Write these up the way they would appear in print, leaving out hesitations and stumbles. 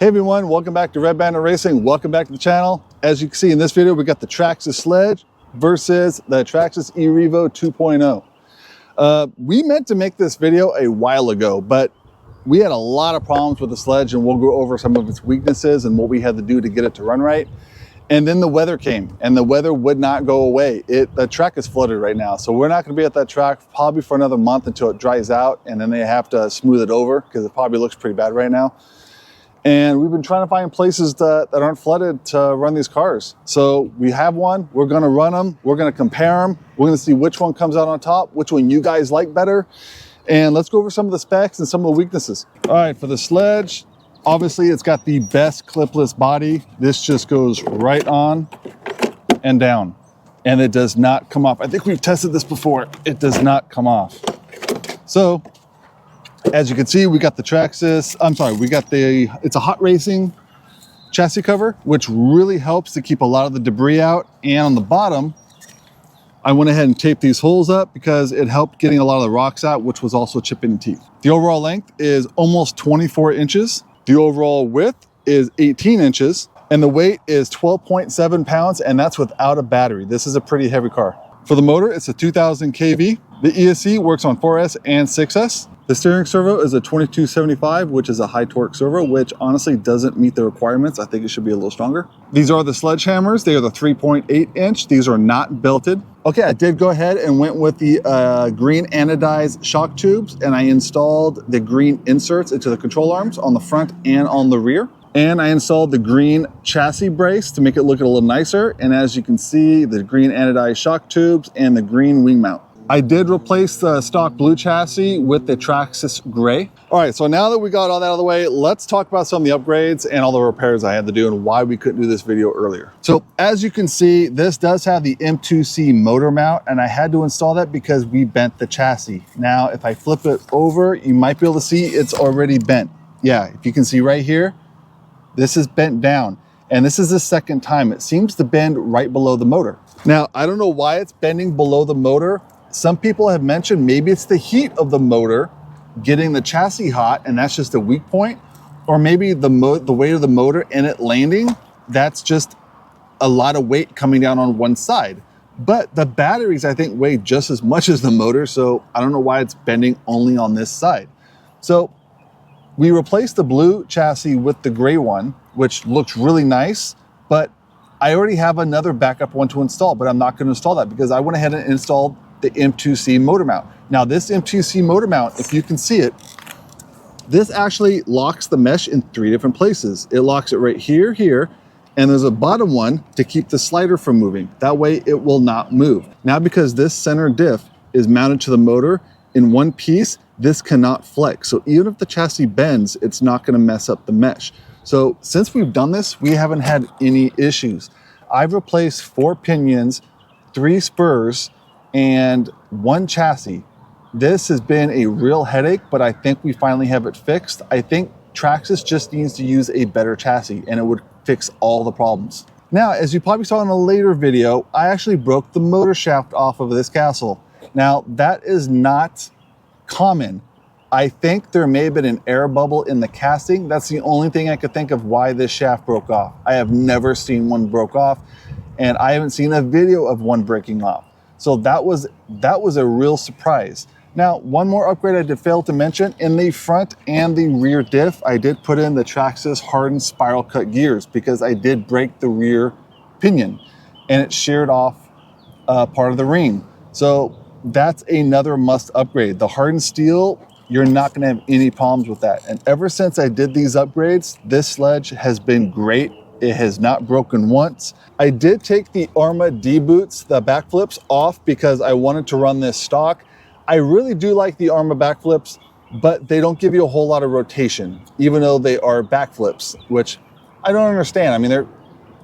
Hey everyone, welcome back to Redbanditracing. Welcome back to the channel. As you can see in this video, we got the Traxxas SLEDGE versus the Traxxas E-Revo 2.0. We meant to make this video a while ago, but we had a lot of problems with the Sledge, and we'll go over some of its weaknesses and what we had to do to get it to run right. And then the weather came, and the weather would not go away. The track is flooded right now, so we're not going to be at that track probably for another month until it dries out, and then they have to smooth it over because it probably looks pretty bad right now. And we've been trying to find places that aren't flooded to run these cars. So we have one, we're gonna run them, we're gonna compare them, we're gonna see which one comes out on top, which one you guys like better, and let's go over some of the specs and some of the weaknesses. All right, for the Sledge, obviously it's got the best clipless body. This just goes right on and down, and it does not come off. I think we've tested this before. It does not come off. So, as you can see, we got the Traxxas, it's a hot racing chassis cover, which really helps to keep a lot of the debris out. And on the bottom, I went ahead and taped these holes up because it helped getting a lot of the rocks out, which was also chipping teeth. The overall length is almost 24 inches. The overall width is 18 inches. And the weight is 12.7 pounds, and that's without a battery. This is a pretty heavy car. For the motor, it's a 2000 kV. The ESC works on 4S and 6S. The steering servo is a 2275, which is a high torque servo, which honestly doesn't meet the requirements. I think it should be a little stronger. These are the sledgehammers. They are the 3.8 inch. These are not belted. Okay, I did go ahead and went with the green anodized shock tubes, and I installed the green inserts into the control arms on the front and on the rear. And I installed the green chassis brace to make it look a little nicer. And as you can see, the green anodized shock tubes and the green wing mount. I did replace the stock blue chassis with the Traxxas gray. All right, so now that we got all that out of the way, let's talk about some of the upgrades and all the repairs I had to do and why we couldn't do this video earlier. So as you can see, this does have the M2C motor mount, and I had to install that because we bent the chassis. Now, if I flip it over, you might be able to see it's already bent. Yeah, if you can see right here, this is bent down. And this is the second time. It seems to bend right below the motor. Now, I don't know why it's bending below the motor. Some people have mentioned maybe it's the heat of the motor getting the chassis hot, and that's just a weak point. Or maybe the weight of the motor and it landing, that's just a lot of weight coming down on one side. But the batteries, I think, weigh just as much as the motor, so I don't know why it's bending only on this side. So we replaced the blue chassis with the gray one, which looks really nice, but I already have another backup one to install, but I'm not going to install that because I went ahead and installed the M2C motor mount. Now this M2C motor mount, if you can see it, this actually locks the mesh in 3 different places. It locks it right here, here, and there's a bottom one to keep the slider from moving. That way it will not move. Now because this center diff is mounted to the motor in one piece, this cannot flex. So even if the chassis bends, it's not gonna mess up the mesh. So since we've done this, we haven't had any issues. I've replaced 4 pinions, 3 spurs, and 1 chassis. This has been a real headache, but I think we finally have it fixed. I think Traxxas just needs to use a better chassis and it would fix all the problems. Now, as you probably saw in a later video, I actually broke the motor shaft off of this castle. Now, that is not common. I think there may have been an air bubble in the casting. That's the only thing I could think of why this shaft broke off. I have never seen one broke off, and I haven't seen a video of one breaking off. So that was a real surprise. Now, one more upgrade I did fail to mention, in the front and the rear diff, I did put in the Traxxas hardened spiral cut gears because I did break the rear pinion and it sheared off part of the ring. So that's another must upgrade. The hardened steel, you're not gonna have any problems with that. And ever since I did these upgrades, this Sledge has been great. It has not broken once. I did take the Arma D boots, the backflips, off because I wanted to run this stock. I really do like the Arma backflips, but they don't give you a whole lot of rotation, even though they are backflips, which I don't understand. I mean,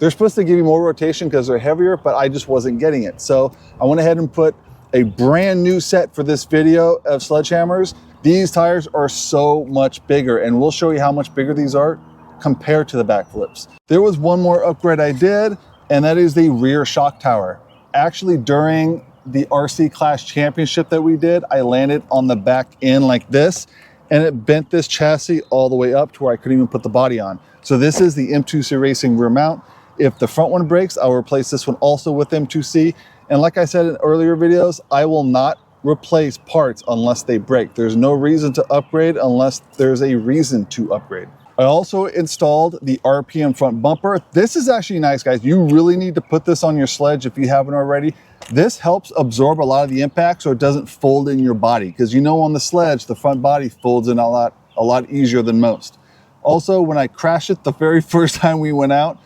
they're supposed to give you more rotation because they're heavier, but I just wasn't getting it. So I went ahead and put a brand new set for this video of sledgehammers. These tires are so much bigger, and we'll show you how much bigger these are compared to the backflips. There was one more upgrade I did, and that is the rear shock tower. Actually, during the RC Clash Championship that we did, I landed on the back end like this, and it bent this chassis all the way up to where I couldn't even put the body on. So this is the M2C Racing rear mount. If the front one breaks, I'll replace this one also with M2C. And like I said in earlier videos, I will not replace parts unless they break. There's no reason to upgrade unless there's a reason to upgrade. I also installed the RPM front bumper. This is actually nice, guys. You really need to put this on your sledge if you haven't already. This helps absorb a lot of the impact so it doesn't fold in your body, because you know on the sledge, the front body folds in a lot easier than most. Also, when I crashed it the very first time we went out,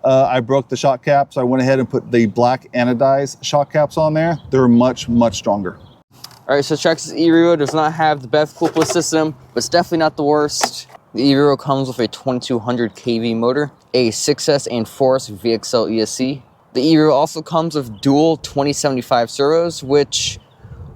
I broke the shock caps. I went ahead and put the black anodized shock caps on there. They're much, much stronger. All right, so Traxxas E-Revo does not have the BEV coopless system, but it's definitely not the worst. The E-Revo comes with a 2200 kV motor, a 6S and 4S VXL ESC. The E-Revo also comes with dual 2075 servos, which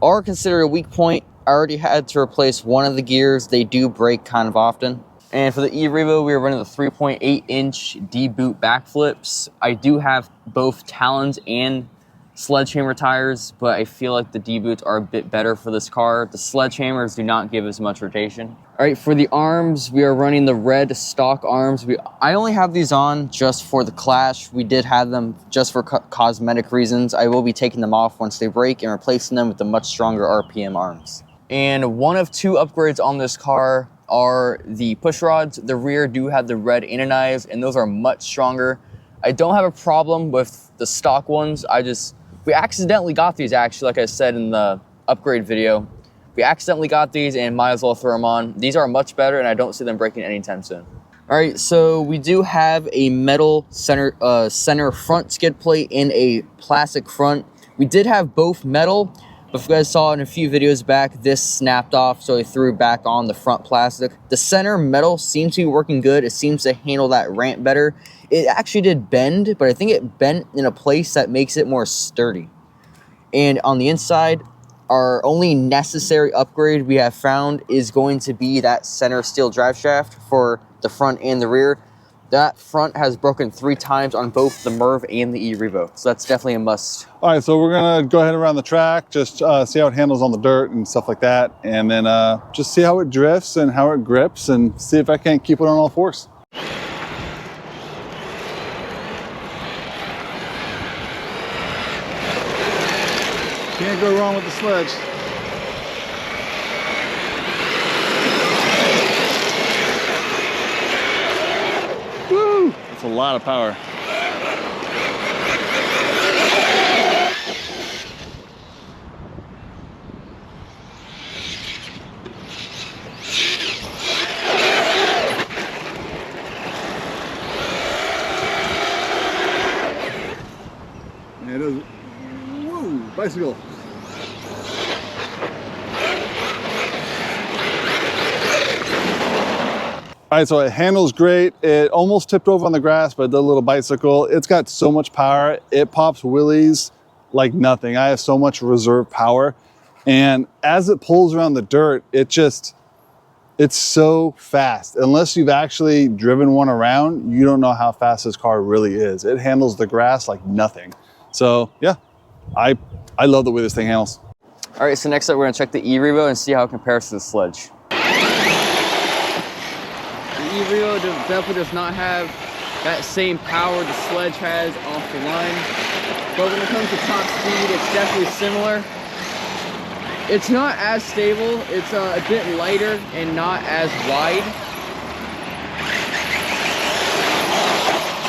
are considered a weak point. I already had to replace one of the gears. They do break kind of often. And for the E-Revo, we are running the 3.8-inch D-boot backflips. I do have both Talons and Sledgehammer tires, but I feel like the D-boots are a bit better for this car. The Sledgehammers do not give as much rotation. All right, for the arms, we are running the red stock arms. I only have these on just for the Clash. We did have them just for cosmetic reasons. I will be taking them off once they break and replacing them with the much stronger RPM arms. And one of two upgrades on this car are the push rods. The rear do have the red anodized, and those are much stronger. I don't have a problem with the stock ones. We accidentally got these, actually, like I said in the upgrade video. We accidentally got these and might as well throw them on. These are much better, and I don't see them breaking anytime soon. All right, so we do have a metal center front skid plate and a plastic front. We did have both metal, but if you guys saw in a few videos back, this snapped off, so I threw back on the front plastic. The center metal seems to be working good. It seems to handle that ramp better. It actually did bend, but I think it bent in a place that makes it more sturdy. And on the inside, our only necessary upgrade we have found is going to be that center steel drive shaft for the front and the rear. That front has broken 3 times on both the Merv and the E-Revo, so that's definitely a must. All right, so we're gonna go ahead around the track, just see how it handles on the dirt and stuff like that, and then just see how it drifts and how it grips, and see if I can't keep it on all fours. Can't go wrong with the sledge. Woo! That's a lot of power. It is. Woo! Bicycle. All right, so it handles great. It almost tipped over on the grass, but the little bicycle, it's got so much power. It pops wheelies like nothing. I have so much reserve power. And as it pulls around the dirt, it's so fast. Unless you've actually driven one around, you don't know how fast this car really is. It handles the grass like nothing. So yeah, I love the way this thing handles. All right, so next up, we're gonna check the E-Revo and see how it compares to the Sledge. The E-Revo definitely does not have that same power the Sledge has off the line. But when it comes to top speed, it's definitely similar. It's not as stable. It's a bit lighter and not as wide.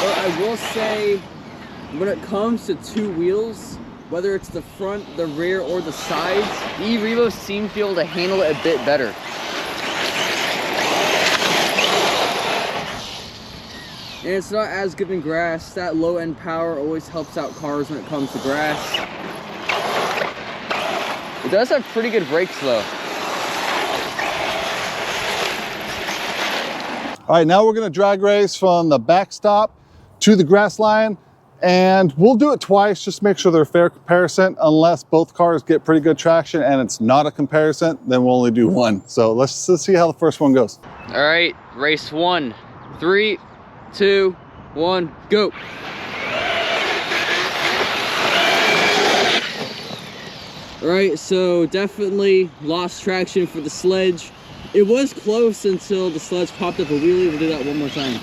But I will say, when it comes to 2 wheels, whether it's the front, the rear, or the sides, E-Revo seems to be able to handle it a bit better. And it's not as good in grass. That low end power always helps out cars when it comes to grass. It does have pretty good brakes though. All right, now we're gonna drag race from the backstop to the grass line, and we'll do it twice, just make sure they're a fair comparison. Unless both cars get pretty good traction and it's not a comparison, then we'll only do one. So let's see how the first one goes. All right, race 1. 3, 2, 1, go. All right, so definitely lost traction for the Sledge. It was close until the sledge popped up a wheelie. We'll do that one more time.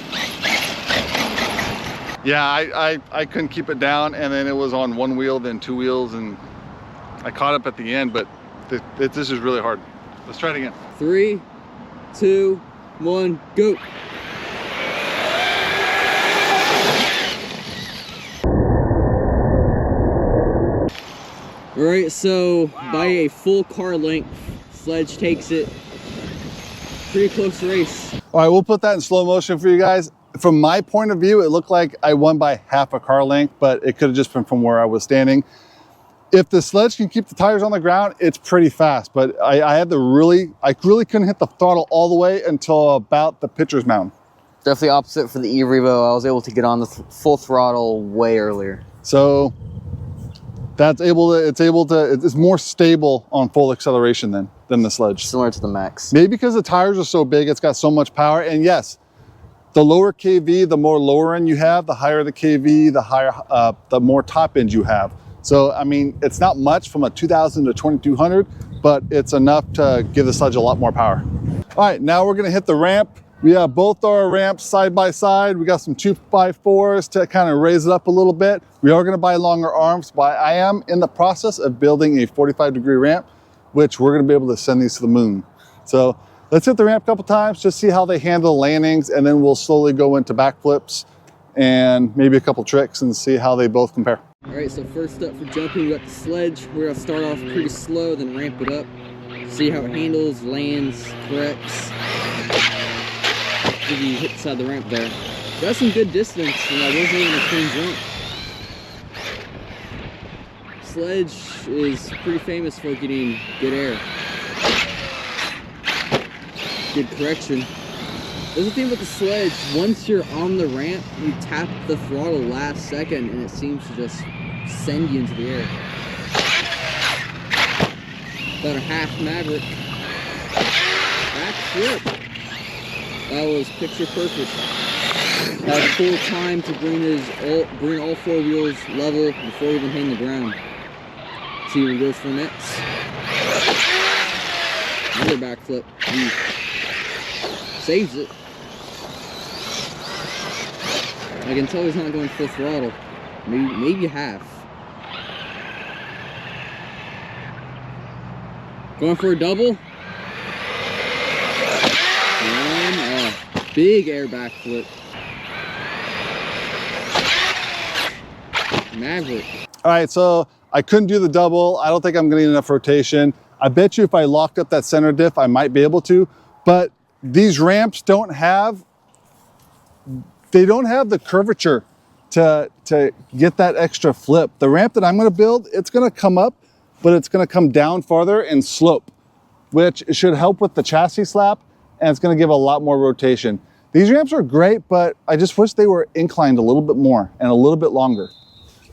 Yeah, I couldn't keep it down, and then it was on one wheel, then two wheels, and I caught up at the end, but this is really hard. Let's try it again. 3, 2, 1, go. All right, so by a full car length, Sledge takes it. Pretty close race. All right, we'll put that in slow motion for you guys. From my point of view, it looked like I won by half a car length, but it could have just been from where I was standing. If the sledge can keep the tires on the ground, it's pretty fast, but I really couldn't hit the throttle all the way until about the pitcher's mound. Definitely opposite for the E-Revo. I was able to get on the full throttle way earlier. So it's more stable on full acceleration than the sledge. Similar to the Max. Maybe because the tires are so big, it's got so much power. And yes, the lower KV, the more lower end you have, the higher the KV, the more top end you have. So, I mean, it's not much from a 2000 to 2200, but it's enough to give the sledge a lot more power. All right, now we're gonna hit the ramp. We have both our ramps side by side. We got some 2x4s to kind of raise it up a little bit. We are gonna buy longer arms, but I am in the process of building a 45-degree ramp, which we're gonna be able to send these to the moon. So let's hit the ramp a couple times, just see how they handle landings, and then we'll slowly go into backflips and maybe a couple tricks and see how they both compare. All right, so first up for jumping, we got the sledge. We're gonna start off pretty slow, then ramp it up. See how it handles, lands, corrects. If you hit the side of the ramp there. Got some good distance, and that wasn't even a clean jump. Sledge is pretty famous for getting good air. Good correction. There's the thing with the sledge, once you're on the ramp, you tap the throttle last second and it seems to just send you into the air. About a half Maverick. Back flip. That was picture perfect. Had full time to bring all four wheels level before even hitting the ground. See what he goes for next. Another backflip. Saves it. I can tell he's not going full throttle. Maybe half. Going for a double. And big air backflip. Maverick. All right, so I couldn't do the double. I don't think I'm gonna get enough rotation. I bet you if I locked up that center diff, I might be able to, but these ramps don't have the curvature to get that extra flip. The ramp that I'm gonna build, it's gonna come up, but it's gonna come down farther and slope, which should help with the chassis slap, and it's gonna give a lot more rotation. These ramps are great, but I just wish they were inclined a little bit more and a little bit longer.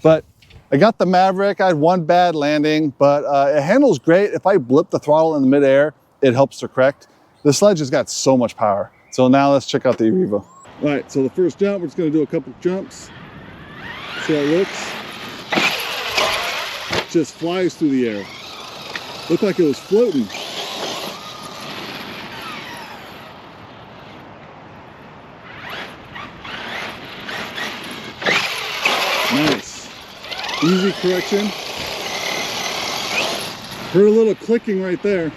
But I got the Maverick. I had one bad landing, but it handles great. If I blip the throttle in the midair, it helps to correct. The sledge has got so much power. So now let's check out the E-Revo. All right, so the first jump, we're just gonna do a couple jumps. See how it looks. Just flies through the air. Looked like it was floating. Nice. Easy correction. Heard a little clicking right there.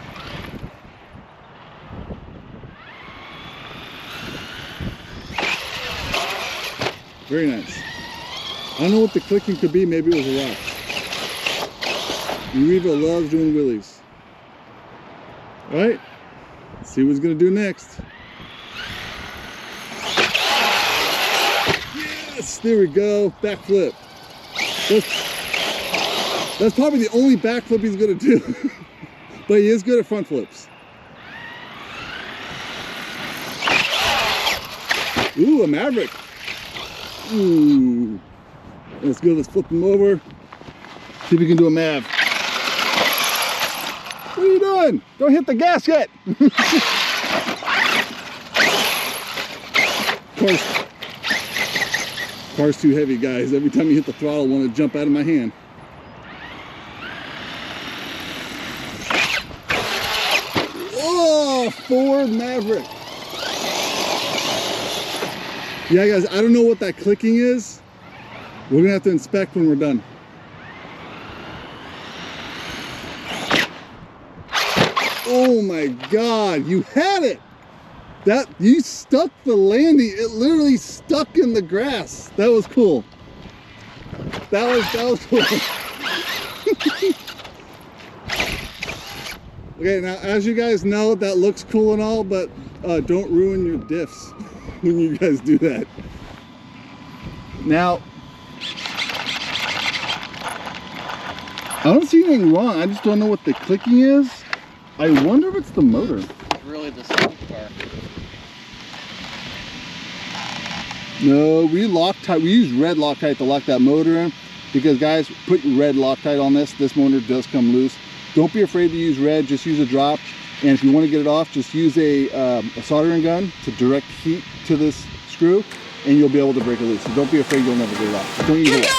Very nice. I don't know what the clicking could be. Maybe it was a rock. E-Revo loves doing wheelies. All right, let's see what he's gonna do next. Yes, there we go. Backflip. That's probably the only backflip he's gonna do, but he is good at front flips. Ooh, a Maverick. Ooh. Let's go, let's flip him over. See if we can do a Mav. What are you doing? Don't hit the gas yet. Car's too heavy, guys. Every time you hit the throttle, I want to jump out of my hand. Oh, Ford Maverick. Yeah, guys, I don't know what that clicking is. We're gonna have to inspect when we're done. Oh my God, you had it! That, you stuck the landing. It literally stuck in the grass. That was cool. That was cool. Okay, now as you guys know, that looks cool and all, but don't ruin your diffs when you guys do that. Now, I don't see anything wrong. I just don't know what the clicking is. I wonder if it's the motor. It's really the same car. No, we Loctite. We use red Loctite to lock that motor in, because guys, put red Loctite on this. This motor does come loose. Don't be afraid to use red. Just use a drop. And if you want to get it off, just use a soldering gun to direct heat to this screw, and you'll be able to break it loose. So don't be afraid. You'll never get it off. Just don't use it.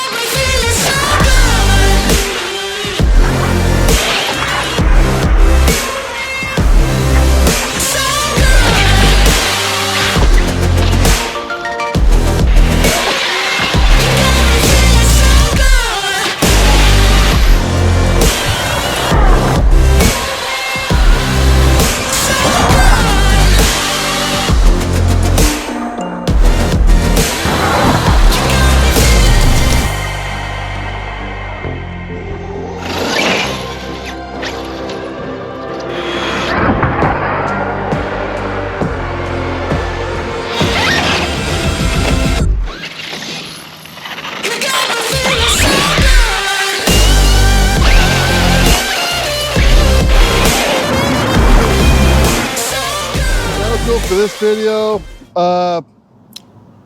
For this video,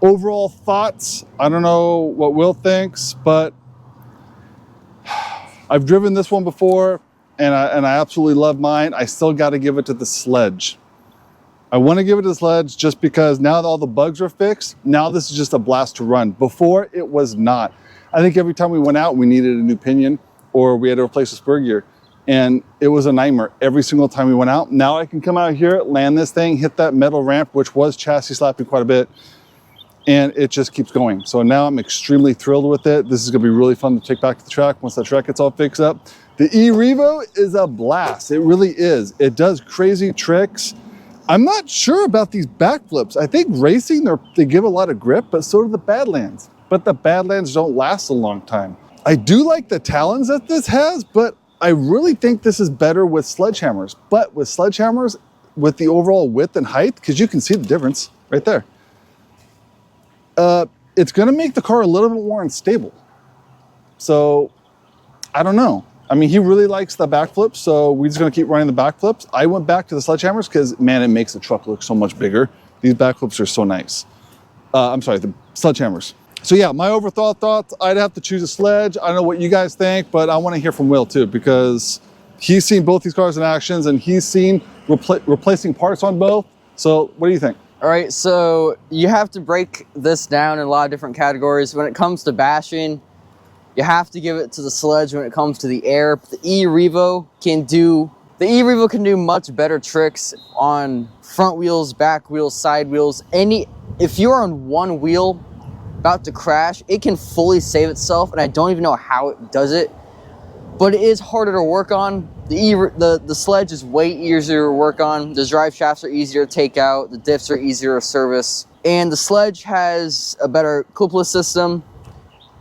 overall thoughts, I don't know what Will thinks, but I've driven this one before and I absolutely love mine. I still got to give it to the Sledge. I want to give it to the Sledge just because now that all the bugs are fixed, now this is just a blast to run. Before it was not. I think every time we went out, we needed a new pinion or we had to replace the spur gear. And it was a nightmare every single time we went out. Now I can come out here, land this thing, hit that metal ramp, which was chassis slapping quite a bit, and it just keeps going. So now I'm extremely thrilled with it. This is gonna be really fun to take back to the track once that track gets all fixed up. The E-Revo is a blast, it really is. It does crazy tricks. I'm not sure about these backflips. I think racing, they give a lot of grip, but so do the Badlands. But the Badlands don't last a long time. I do like the talons that this has, but I really think this is better with sledgehammers. But with sledgehammers, with the overall width and height, because you can see the difference right there, it's gonna make the car a little bit more unstable. So, I don't know. I mean, he really likes the backflips, so we're just gonna keep running the backflips. I went back to the sledgehammers because, man, it makes the truck look so much bigger. These backflips are so nice. I'm sorry, the sledgehammers. So yeah, my overall thoughts, I'd have to choose a Sledge. I don't know what you guys think, but I want to hear from Will too, because he's seen both these cars in actions and he's seen replacing parts on both. So what do you think? All right, so you have to break this down in a lot of different categories. When it comes to bashing, you have to give it to the Sledge. When it comes to the air, the E-Revo can do much better tricks on front wheels, back wheels, side wheels. If you're on one wheel about to crash, it can fully save itself, and I don't even know how it does it, but it is harder to work on. The Sledge is way easier to work on. The drive shafts are easier to take out, the diffs are easier to service, and the Sledge has a better clipless system.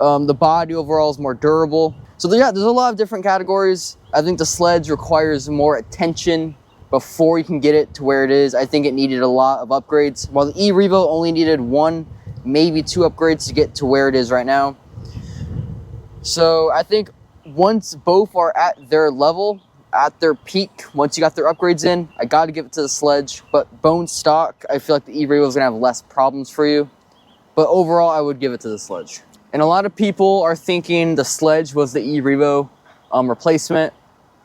The body overall is more durable. So yeah, there's a lot of different categories. I think the Sledge requires more attention before you can get it to where it is. I think it needed a lot of upgrades, while the E-Revo only needed 1, maybe 2 upgrades to get to where it is right now. So I think once both are at their level, at their peak, once you got their upgrades in, I got to give it to the Sledge. But bone stock, I feel like the E-Revo is going to have less problems for you. But overall, I would give it to the Sledge. And a lot of people are thinking the Sledge was the E-Revo replacement.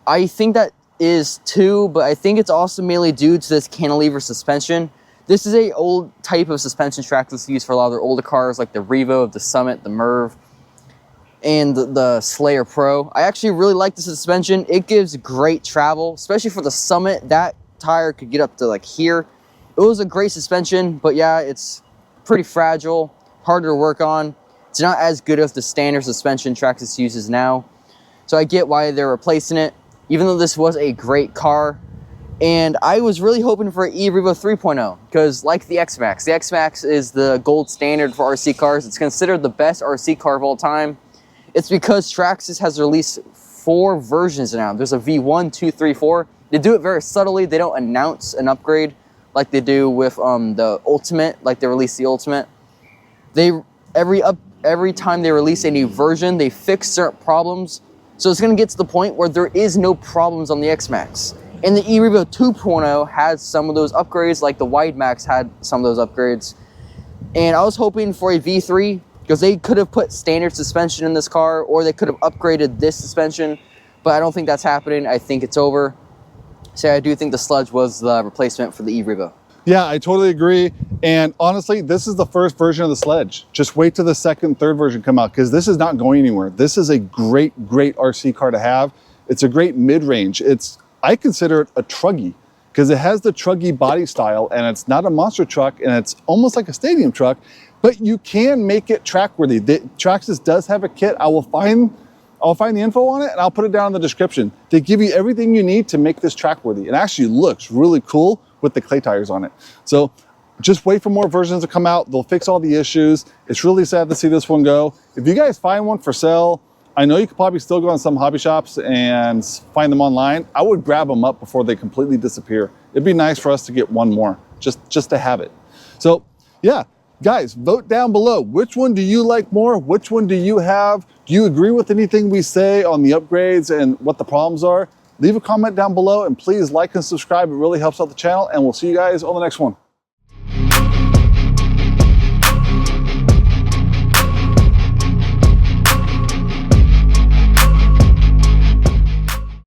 I think that is too, but I think it's also mainly due to this cantilever suspension. This is a old type of suspension Traxxas used for a lot of their older cars, like the Erevo, the Summit, the Merv, and the Slayer Pro. I actually really like the suspension. It gives great travel, especially for the Summit. That tire could get up to like here. It was a great suspension, but yeah, it's pretty fragile, harder to work on. It's not as good as the standard suspension Traxxas uses now. So I get why they're replacing it, even though this was a great car. And I was really hoping for E-Revo 3.0 because like the X-Max is the gold standard for RC cars. It's considered the best RC car of all time. It's because Traxxas has released 4 versions now. There's a V1, 2, 3, 4. They do it very subtly. They don't announce an upgrade like they do with the Ultimate, like they release the Ultimate. Every time they release a new version, they fix certain problems. So it's gonna get to the point where there is no problems on the X-Max. And the E-Revo 2.0 has some of those upgrades, like the Wide Max had some of those upgrades. And I was hoping for a V3, because they could have put standard suspension in this car, or they could have upgraded this suspension, but I don't think that's happening. I think it's over. So I do think the Sledge was the replacement for the E-Revo. Yeah, I totally agree. And honestly, this is the first version of the Sledge. Just wait till the second, third version come out, because this is not going anywhere. This is a great, great RC car to have. It's a great mid-range. I consider it a truggy because it has the truggy body style and it's not a monster truck and it's almost like a stadium truck, but you can make it track worthy. Traxxas does have a kit. I'll find the info on it and I'll put it down in the description. They give you everything you need to make this track worthy. It actually looks really cool with the clay tires on it. So just wait for more versions to come out. They'll fix all the issues. It's really sad to see this one go. If you guys find one for sale, I know you could probably still go on some hobby shops and find them online. I would grab them up before they completely disappear. It'd be nice for us to get one more, just to have it. So yeah, guys, vote down below. Which one do you like more? Which one do you have? Do you agree with anything we say on the upgrades and what the problems are? Leave a comment down below and please like and subscribe. It really helps out the channel and we'll see you guys on the next one.